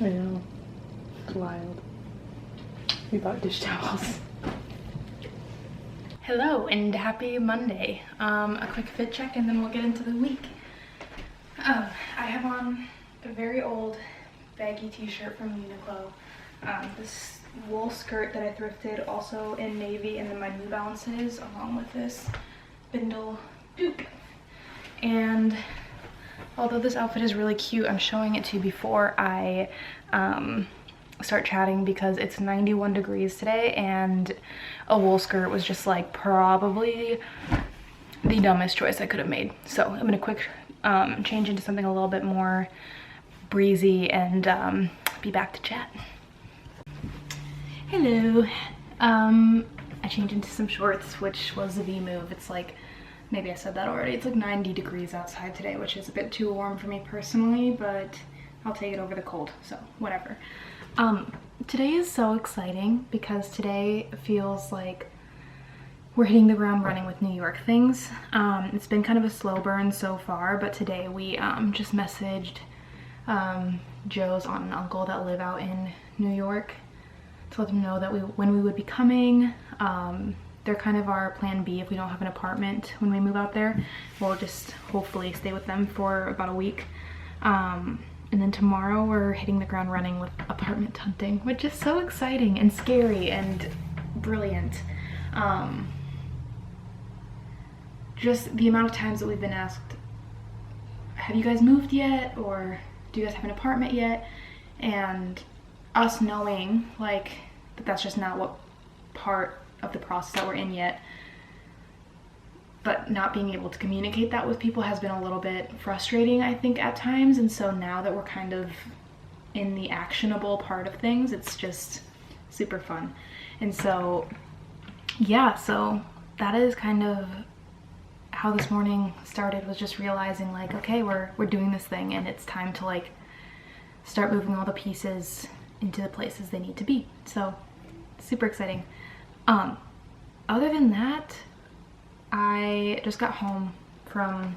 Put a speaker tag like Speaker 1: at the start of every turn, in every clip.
Speaker 1: I know. It's wild. We bought dish towels. Hello and happy Monday. A quick fit check and then we'll get into the week. I have on a very old baggy t-shirt from Uniqlo. This wool skirt that I thrifted, also in navy, and then my New Balances along with this bindle dupe. And although this outfit is really cute, I'm showing it to you before I start chatting because it's 91 degrees today and a wool skirt was just like probably the dumbest choice I could have made. So I'm gonna quick change into something a little bit more breezy and be back to chat. Hello. I changed into some shorts, which was a V move. It's like, maybe I said that already, it's like 90 degrees outside today, which is a bit too warm for me personally, but I'll take it over the cold, so whatever. Today is so exciting because today feels like we're hitting the ground running with New York things. It's been kind of a slow burn so far, but today we just messaged Joe's aunt and uncle that live out in New York to let them know that when we would be coming. They're kind of our plan B if we don't have an apartment when we move out there. We'll just hopefully stay with them for about a week. And then tomorrow we're hitting the ground running with apartment hunting, which is so exciting and scary and brilliant. Just the amount of times that we've been asked, have you guys moved yet? Or do you guys have an apartment yet? And us knowing like that that's just not what part of the process that we're in yet, but not being able to communicate that with people has been a little bit frustrating, I think, at times. And so now that we're kind of in the actionable part of things, it's just super fun. And so yeah, so that is kind of how this morning started, was just realizing like, okay, we're doing this thing and it's time to like start moving all the pieces into the places they need to be. So super exciting. Other than that, I just got home from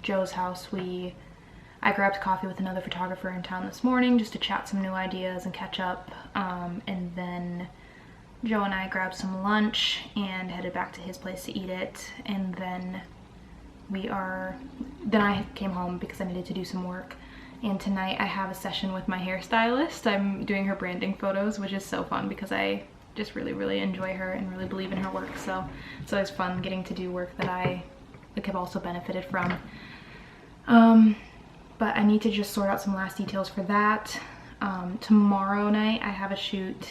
Speaker 1: Joe's house. I grabbed coffee with another photographer in town this morning just to chat some new ideas and catch up. And then Joe and I grabbed some lunch and headed back to his place to eat it. And then I came home because I needed to do some work. And tonight I have a session with my hairstylist. I'm doing her branding photos, which is so fun because I just really enjoy her and really believe in her work. So it's always fun getting to do work that I have also benefited from. But I need to just sort out some last details for that. Tomorrow night I have a shoot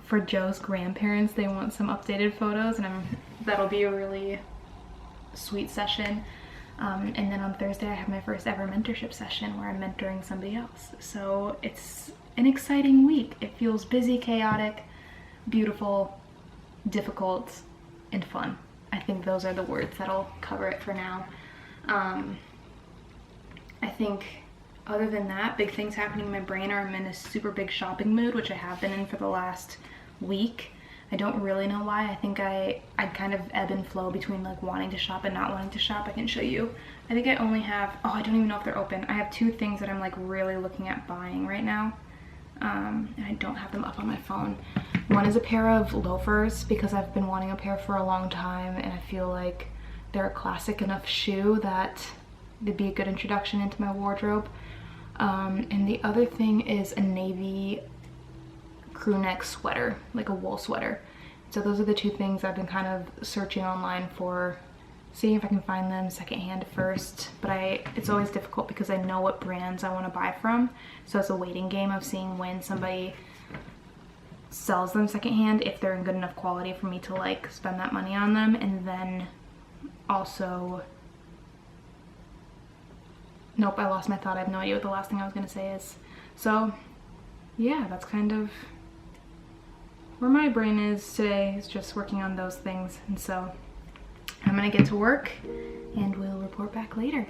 Speaker 1: for Joe's grandparents. They want some updated photos, and that'll be a really sweet session. And then on Thursday I have my first ever mentorship session where I'm mentoring somebody else. So it's an exciting week. It feels busy, chaotic, beautiful, difficult, and fun. I think those are the words that'll cover it for now. I think other than that, big things happening in my brain are I'm in a super big shopping mood, which I have been in for the last week. I don't really know why. I think I kind of ebb and flow between like wanting to shop and not wanting to shop. I can show you. I think I only have, oh, I don't even know if they're open. I have two things that I'm like really looking at buying right now. And I don't have them up on my phone. One is a pair of loafers because I've been wanting a pair for a long time and I feel like they're a classic enough shoe that they'd be a good introduction into my wardrobe. And the other thing is a navy crew neck sweater, like a wool sweater. So those are the two things I've been kind of searching online for, seeing if I can find them secondhand first. But it's always difficult because I know what brands I want to buy from. So it's a waiting game of seeing when somebody sells them secondhand, if they're in good enough quality for me to like spend that money on them. And then also, nope, I lost my thought. I have no idea what the last thing I was going to say is. So yeah, that's kind of where my brain is today, is just working on those things. And so I'm gonna get to work and we'll report back later.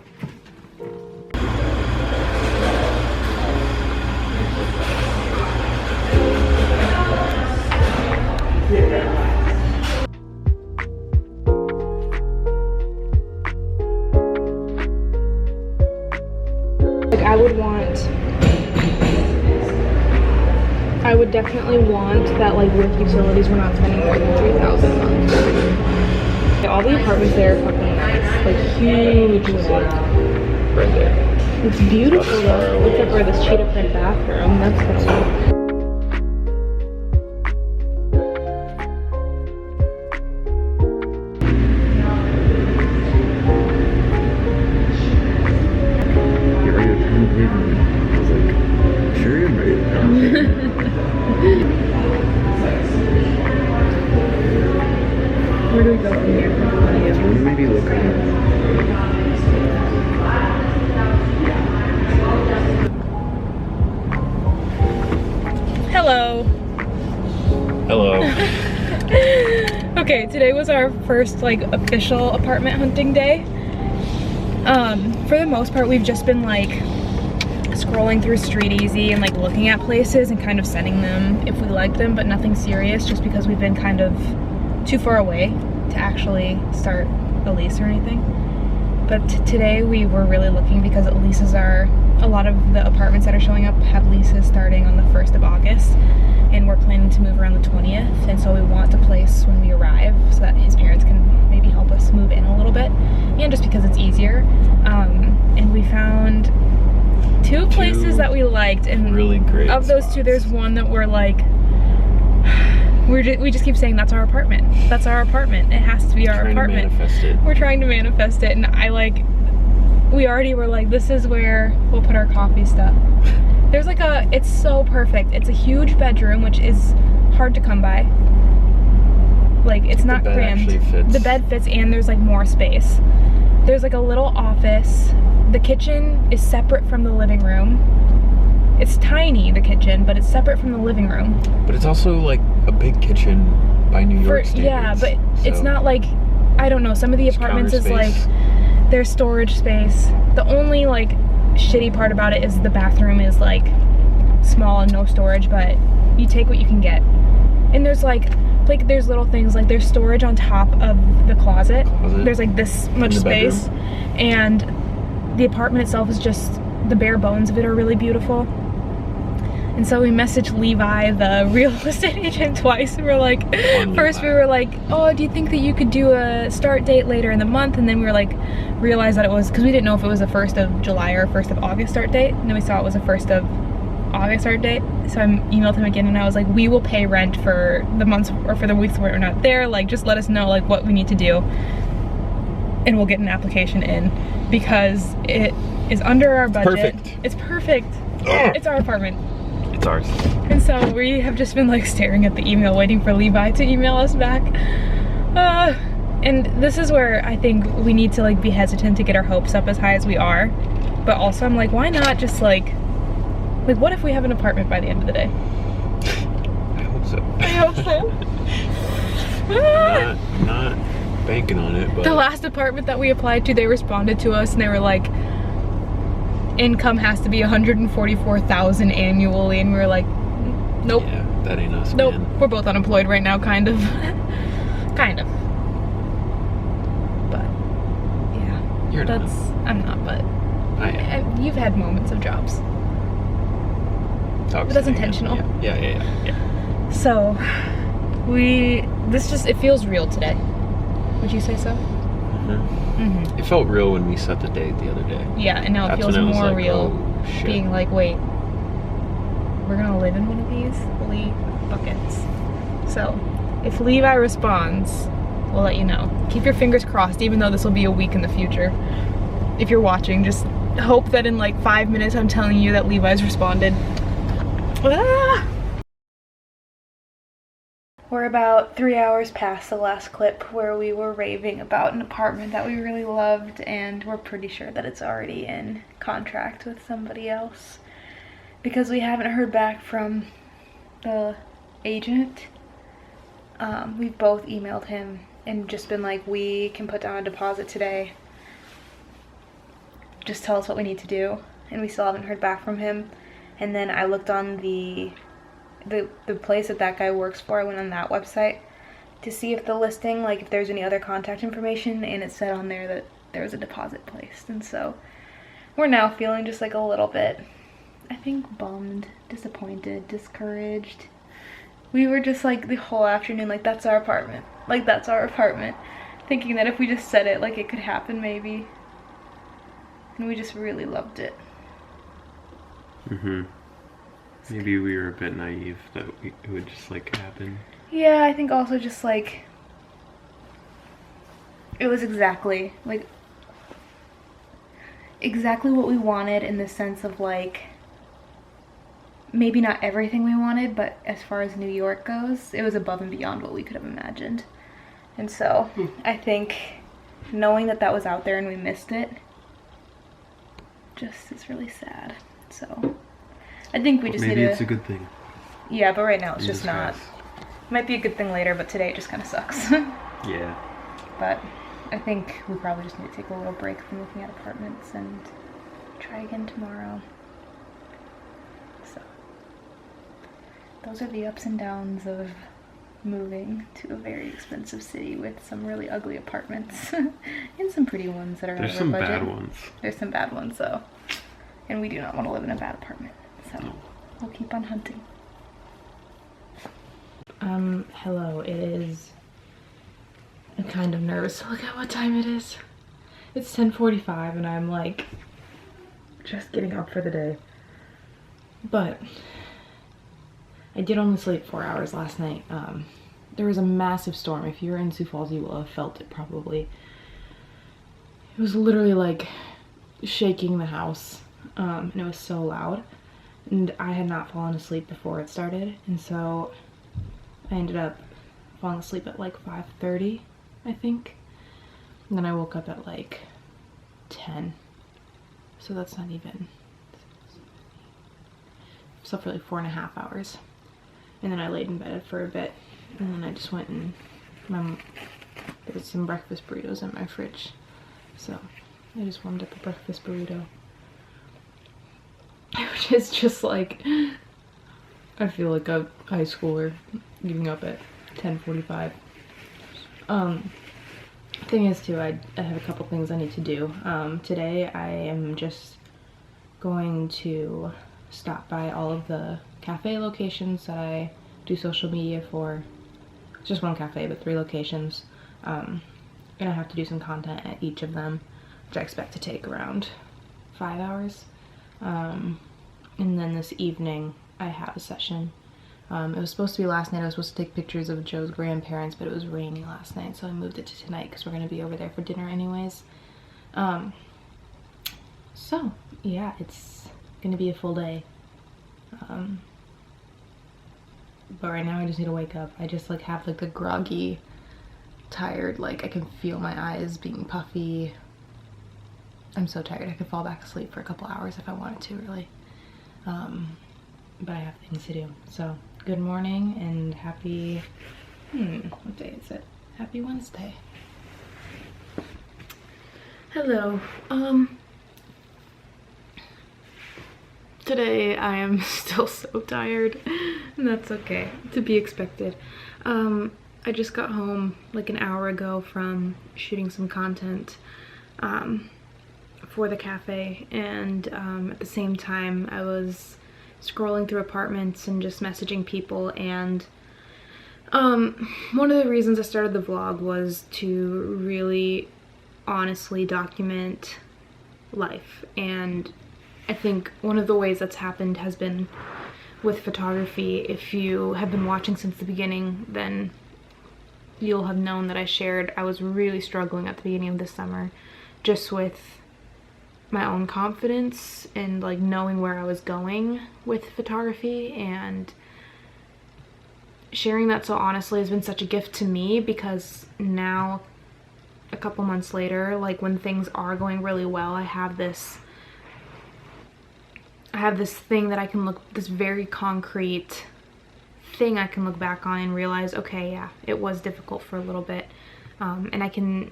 Speaker 1: Like I would want I would definitely want that, like, with utilities, we're not spending more than $3,000 a month. Yeah, all the apartments there are fucking nice. Like, huge.
Speaker 2: Like, right there.
Speaker 1: It's beautiful, though. Except for this cheetah print bathroom. That's gonna work.
Speaker 2: You're ready to come with me? I was like, sure you're ready to come with me.
Speaker 1: Where do we go from here?
Speaker 2: Can we maybe look around?
Speaker 1: Hello.
Speaker 2: Hello.
Speaker 1: Okay, today was our first, like, official apartment hunting day. For the most part, we've just been, like, scrolling through Street Easy and, like, looking at places and kind of sending them if we like them, but nothing serious, just because we've been kind of too far away to actually start a lease or anything. But today we were really looking because leases are, a lot of the apartments that are showing up have leases starting on the 1st of August, and we're planning to move around the 20th, and so we want a place when we arrive so that his parents can maybe help us move in a little bit, and just because it's easier. And we found two places that we liked, and
Speaker 2: really great
Speaker 1: of those
Speaker 2: spots.
Speaker 1: two, there's one that we're like, we just keep saying that's our apartment. That's our apartment. It has to be our apartment. We're trying to manifest it, and we already were like, this is where we'll put our coffee stuff. There's like it's so perfect. It's a huge bedroom, which is hard to come by. Like, it's not crammed. The bed fits, and there's like more space. There's like a little office. The kitchen is separate from the living room. It's tiny, the kitchen, but it's separate from the living room.
Speaker 2: But it's also like a big kitchen by New York standards.
Speaker 1: Yeah, but it's not like, I don't know, some of the apartments is like, there's storage space. The only like shitty part about it is the bathroom is like small and no storage, but you take what you can get. And there's like there's little things, like there's storage on top of the closet. There's like this much space, and the apartment itself is just, the bare bones of it are really beautiful. And so we messaged Levi, the real estate agent, twice, and we're like, first we were like, oh, do you think that you could do a start date later in the month? And then we were like, realized that it was, because we didn't know if it was a 1st of July or 1st of August start date, and then we saw it was a 1st of August start date. So I emailed him again, and I was like, we will pay rent for the months or for the weeks where we're not there, like just let us know like what we need to do, and we'll get an application in, because it is under our budget. It's perfect. It's our apartment.
Speaker 2: It's ours.
Speaker 1: And so we have just been like staring at the email, waiting for Levi to email us back. And this is where I think we need to like be hesitant to get our hopes up as high as we are. But also I'm like, why not just like what if we have an apartment by the end of the day?
Speaker 2: I hope so.
Speaker 1: I hope so.
Speaker 2: I'm not banking on it, but
Speaker 1: the last apartment that we applied to, they responded to us and they were like, income has to be $144,000 annually, and we were like, nope.
Speaker 2: Yeah, that ain't us.
Speaker 1: Nope.
Speaker 2: Man.
Speaker 1: We're both unemployed right now, kind of. Kind of. But yeah.
Speaker 2: You're not.
Speaker 1: I'm not, but
Speaker 2: I am.
Speaker 1: you've had moments of jobs. But that's intentional.
Speaker 2: Yeah.
Speaker 1: So it feels real today. Would you say so?
Speaker 2: Mm-hmm. It felt real when we set the date the other day.
Speaker 1: Yeah, and now it feels more like, real, being like, wait, we're gonna live in one of these? Holy buckets. So, if Levi responds, we'll let you know. Keep your fingers crossed, even though this will be a week in the future. If you're watching, just hope that in like 5 minutes I'm telling you that Levi's responded. Ah! We're about 3 hours past the last clip where we were raving about an apartment that we really loved, and we're pretty sure that it's already in contract with somebody else because we haven't heard back from the agent. We've both emailed him and just been like, we can put down a deposit today. Just tell us what we need to do, and we still haven't heard back from him. And then I looked on the place that guy works for. I went on that website to see if the listing, like if there's any other contact information, and it said on there that there was a deposit placed. And so we're now feeling just like a little bit I think bummed, disappointed, discouraged. We were just like the whole afternoon like, that's our apartment, like that's our apartment, thinking that if we just said it, like it could happen maybe. And we just really loved it.
Speaker 2: Maybe we were a bit naive that it would just like happen.
Speaker 1: Yeah, I think also just like it was exactly what we wanted, in the sense of like maybe not everything we wanted, but as far as New York goes, it was above and beyond what we could have imagined. And so I think knowing that that was out there and we missed it just is really sad. So I think we just
Speaker 2: maybe
Speaker 1: need to...
Speaker 2: it's a good thing.
Speaker 1: Yeah, but right now it's just not. Might be a good thing later, but today it just kind of sucks.
Speaker 2: Yeah.
Speaker 1: But I think we probably just need to take a little break from looking at apartments and try again tomorrow. So those are the ups and downs of moving to a very expensive city with some really ugly apartments and some pretty ones that are
Speaker 2: There's
Speaker 1: out of
Speaker 2: some
Speaker 1: our budget.
Speaker 2: bad ones.
Speaker 1: There's some bad ones though, and we do not want to live in a bad apartment, so we'll keep on hunting. Hello, it is... I'm kind of nervous to look at what time it is. It's 10:45 and I'm like just getting up for the day. But I did only sleep 4 hours last night. There was a massive storm. If you're in Sioux Falls, you will have felt it probably. It was literally like shaking the house, and it was so loud. And I had not fallen asleep before it started, and so I ended up falling asleep at like 5:30, I think. And then I woke up at like 10. So that's not even... Slept for like 4.5 hours. And then I laid in bed for a bit. And then I just went and... there was some breakfast burritos in my fridge. So I just warmed up a breakfast burrito. Which is just like... I feel like a high schooler getting up at 10:45. Thing is too, I have a couple things I need to do. Today I am just going to stop by all of the cafe locations that I do social media for. It's just one cafe, but 3 locations. And I have to do some content at each of them, which I expect to take around 5 hours. And then this evening I have a session. It was supposed to be last night. I was supposed to take pictures of Joe's grandparents, but it was raining last night, so I moved it to tonight because we're going to be over there for dinner anyways. So, yeah, it's going to be a full day. But right now I just need to wake up. I just like have like the groggy, tired, like I can feel my eyes being puffy. I'm so tired. I could fall back asleep for a couple hours if I wanted to, really. But I have things to do. So, good morning and happy, what day is it? Happy Wednesday. Hello. Today I am still so tired, and that's okay, to be expected. I just got home like an hour ago from shooting some content for the cafe, and at the same time I was scrolling through apartments and just messaging people, and one of the reasons I started the vlog was to really honestly document life. And I think one of the ways that's happened has been with photography. If you have been watching since the beginning, then you'll have known that I was really struggling at the beginning of this summer just with my own confidence and like knowing where I was going with photography, and sharing that so honestly has been such a gift to me, because now a couple months later, like when things are going really well, I have this thing that I can this very concrete thing I can look back on and realize, okay, yeah, it was difficult for a little bit, and I can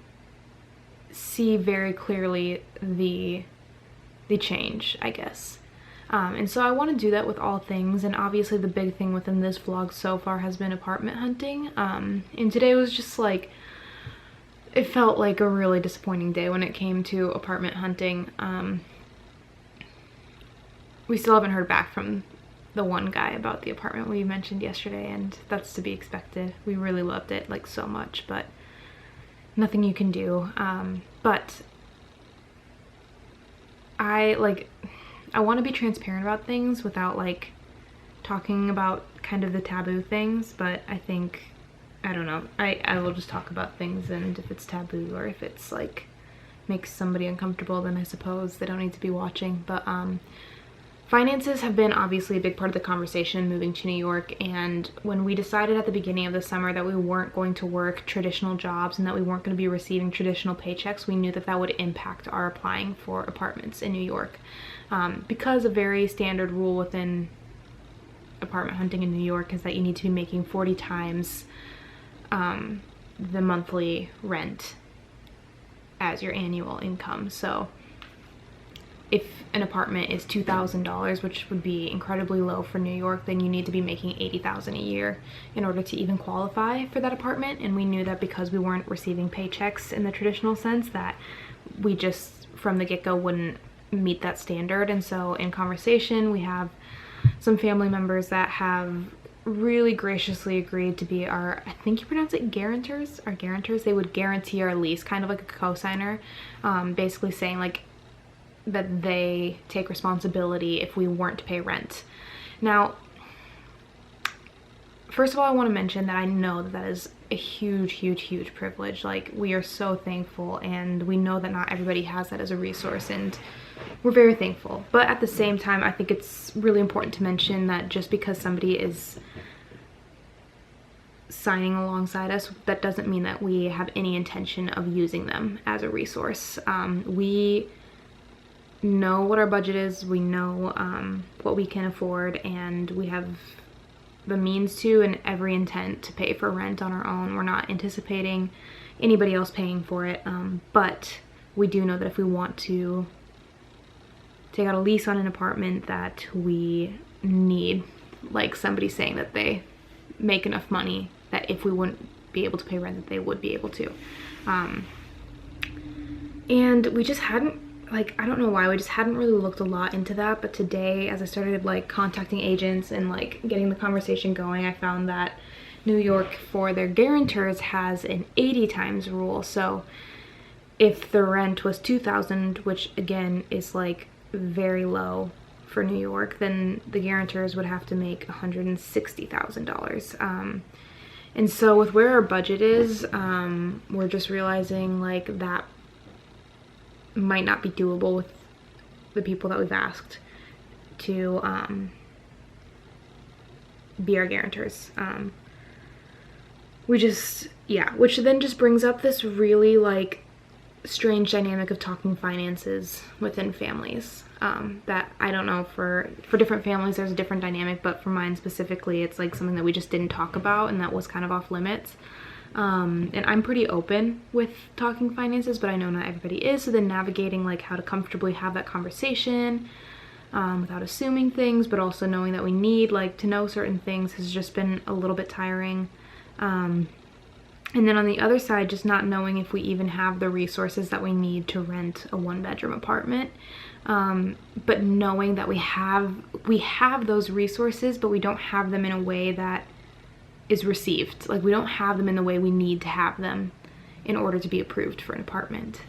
Speaker 1: see very clearly the change, I guess. And so I want to do that with all things, and obviously the big thing within this vlog so far has been apartment hunting. And today was just like, it felt like a really disappointing day when it came to apartment hunting. we still haven't heard back from the one guy about the apartment we mentioned yesterday, and that's to be expected. We really loved it, like, so much, but nothing you can do. But I want to be transparent about things without, like, talking about kind of the taboo things, but I think, I don't know, I will just talk about things, and if it's taboo or if it's, like, makes somebody uncomfortable, then I suppose they don't need to be watching. But finances have been obviously a big part of the conversation moving to New York, and when we decided at the beginning of the summer that we weren't going to work traditional jobs and that we weren't going to be receiving traditional paychecks, we knew that that would impact our applying for apartments in New York, because a very standard rule within apartment hunting in New York is that you need to be making 40 times the monthly rent as your annual income. So if an apartment is $2,000, which would be incredibly low for New York, then you need to be making $80,000 a year in order to even qualify for that apartment. And we knew that because we weren't receiving paychecks in the traditional sense, that we just from the get-go wouldn't meet that standard. And so in conversation, we have some family members that have really graciously agreed to be our, I think you pronounce it guarantors, our guarantors. They would guarantee our lease, kind of like a co-signer, basically saying like that they take responsibility if we weren't to pay rent. Now, first of all, I want to mention that I know that that is a huge privilege. Like, we are so thankful, and we know that not everybody has that as a resource, and we're very thankful. But at the same time, I think it's really important to mention that just because somebody is signing alongside us, that doesn't mean that we have any intention of using them as a resource. We know what our budget is, we know what we can afford, and we have the means to and every intent to pay for rent on our own. We're not anticipating anybody else paying for it, but we do know that if we want to take out a lease on an apartment, that we need like somebody saying that they make enough money that if we wouldn't be able to pay rent, that they would be able to. And we just hadn't, like, I don't know why, we just hadn't really looked a lot into that. But today, as I started like contacting agents and like getting the conversation going, I found that New York, for their guarantors, has an 80 times rule. So if the rent was $2,000, which again is like very low for New York, then the guarantors would have to make $160,000. And so with where our budget is, we're just realizing like that might not be doable with the people that we've asked to be our guarantors. Which then just brings up this really like strange dynamic of talking finances within families. That I don't know, for different families there's a different dynamic, but for mine specifically, it's like something that we just didn't talk about, and that was kind of off limits. And I'm pretty open with talking finances, but I know not everybody is. So then navigating like how to comfortably have that conversation without assuming things, but also knowing that we need like to know certain things has just been a little bit tiring. And then on the other side, just not knowing if we even have the resources that we need to rent a 1-bedroom apartment. But knowing that we have those resources, but we don't have them in a way that is received. Like, we don't have them in the way we need to have them in order to be approved for an apartment.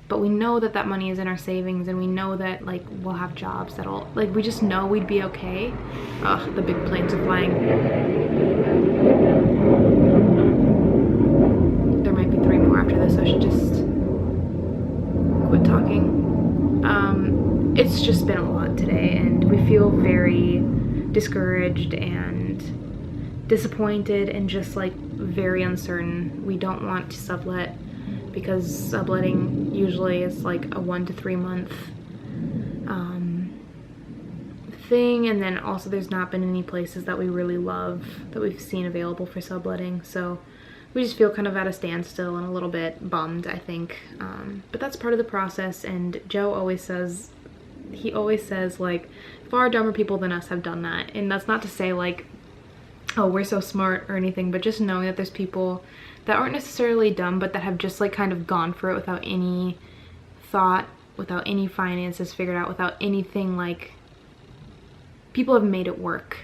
Speaker 1: But we know that that money is in our savings, and we know that like we'll have jobs that'll, like, we just know we'd be okay. Ugh, the big planes are flying. There might be 3 more after this, so I should just quit talking. It's just been a lot today, and we feel very discouraged and disappointed and just like very uncertain. We don't want to sublet because subletting usually is like a 1 to 3 month thing, and then also there's not been any places that we really love that we've seen available for subletting, so we just feel kind of at a standstill and a little bit bummed, I think. But that's part of the process, and Joe always says, like, far dumber people than us have done that. And that's not to say like, oh, we're so smart or anything, but just knowing that there's people that aren't necessarily dumb, but that have just like kind of gone for it without any thought, without any finances figured out, without anything like people have made it work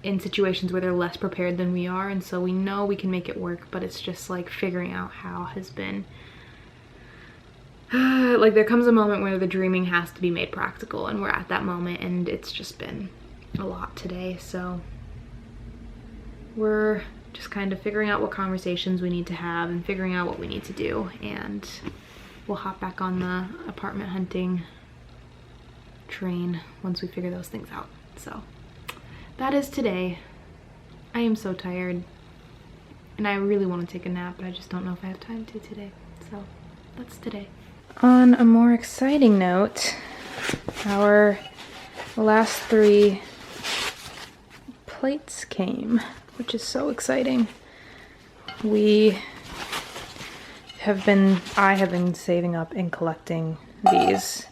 Speaker 1: in situations where they're less prepared than we are, and so we know we can make it work, but it's just like figuring out how has been like there comes a moment where the dreaming has to be made practical, and we're at that moment, and it's just been a lot today. So we're just kind of figuring out what conversations we need to have and figuring out what we need to do, and we'll hop back on the apartment hunting train once we figure those things out. So that is today. I am so tired and I really want to take a nap, but I just don't know if I have time to today. So that's today. On a more exciting note, our last 3 plates came, which is so exciting. I have been saving up and collecting these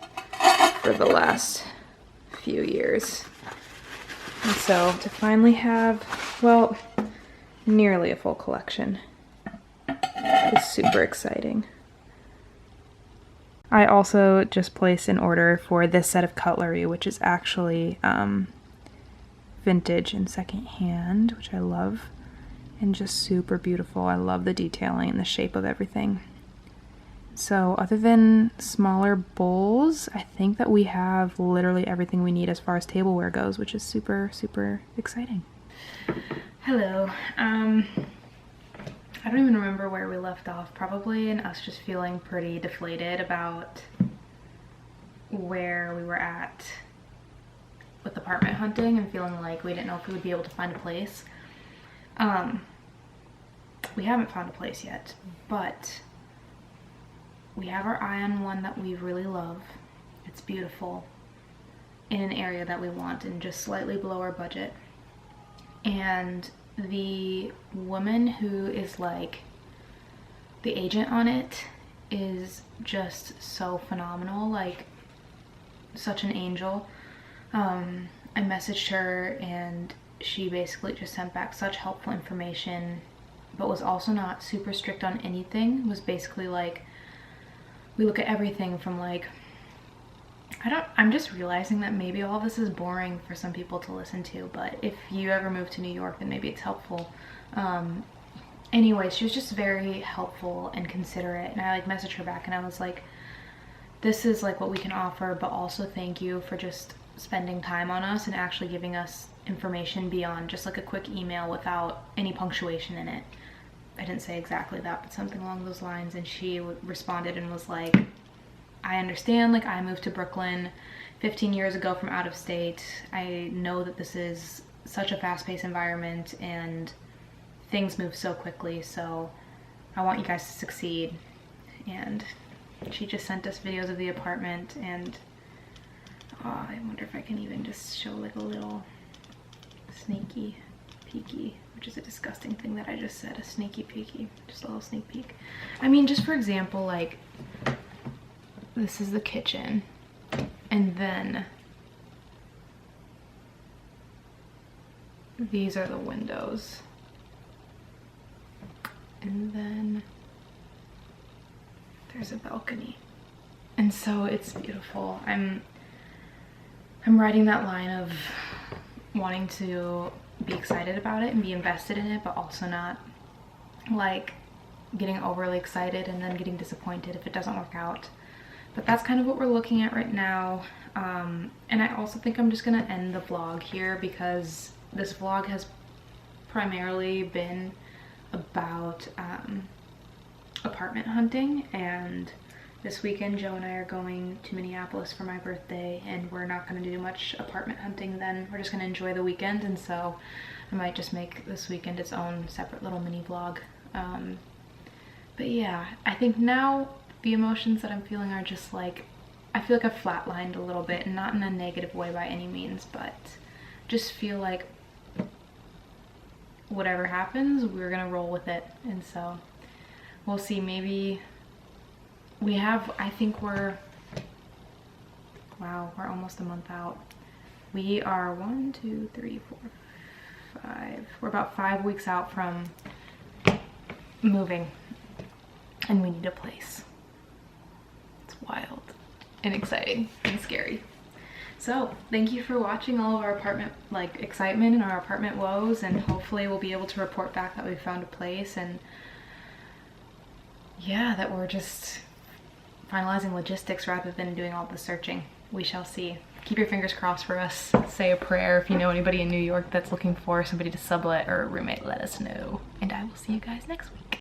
Speaker 1: for the last few years. And so to finally have, well, nearly a full collection is super exciting. I also just placed an order for this set of cutlery, which is actually vintage and secondhand, which I love, and just super beautiful. I love the detailing and the shape of everything. So other than smaller bowls, I think that we have literally everything we need as far as tableware goes, which is super, super exciting. Hello. I don't even remember where we left off, probably in us just feeling pretty deflated about where we were at with apartment hunting and feeling like we didn't know if we would be able to find a place. We haven't found a place yet, but we have our eye on one that we really love. It's beautiful in an area that we want and just slightly below our budget. And the woman who is like the agent on it is just so phenomenal, like such an angel. I messaged her and she basically just sent back such helpful information, but was also not super strict on anything. It was basically like, we look at everything from like, I'm just realizing that maybe all this is boring for some people to listen to, but if you ever move to New York, then maybe it's helpful. Anyway, she was just very helpful and considerate, and I like messaged her back and I was like, this is like what we can offer, but also thank you for just spending time on us and actually giving us information beyond just like a quick email without any punctuation in it. I didn't say exactly that, but something along those lines, and she responded and was like, I understand, like I moved to Brooklyn 15 years ago from out of state. I know that this is such a fast-paced environment and things move so quickly, so I want you guys to succeed. And she just sent us videos of the apartment, and I wonder if I can even just show like a little sneaky peeky, which is a disgusting thing that I just said, a sneaky peeky, just a little sneak peek. I mean, just for example, like this is the kitchen, and then these are the windows, and then there's a balcony, and so it's beautiful. I'm riding that line of wanting to be excited about it and be invested in it, but also not like getting overly excited and then getting disappointed if it doesn't work out. But that's kind of what we're looking at right now. And I also think I'm just gonna end the vlog here because this vlog has primarily been about apartment hunting, and this weekend Joe and I are going to Minneapolis for my birthday, and we're not going to do much apartment hunting then. We're just going to enjoy the weekend, and so I might just make this weekend its own separate little mini vlog. But yeah, I think now the emotions that I'm feeling are just like, I feel like I've flatlined a little bit, and not in a negative way by any means, but just feel like whatever happens, we're going to roll with it. And so we'll see. Maybe we have, I think we're almost a month out. We are 1, 2, 3, 4, 5. We're about 5 weeks out from moving, and we need a place. It's wild and exciting and scary. So thank you for watching all of our apartment like excitement and our apartment woes, and hopefully we'll be able to report back that we found a place, and yeah, that we're just finalizing logistics rather than doing all the searching. We shall see. Keep your fingers crossed for us. Say a prayer. If you know anybody in New York that's looking for somebody to sublet or a roommate, let us know. And I will see you guys next week.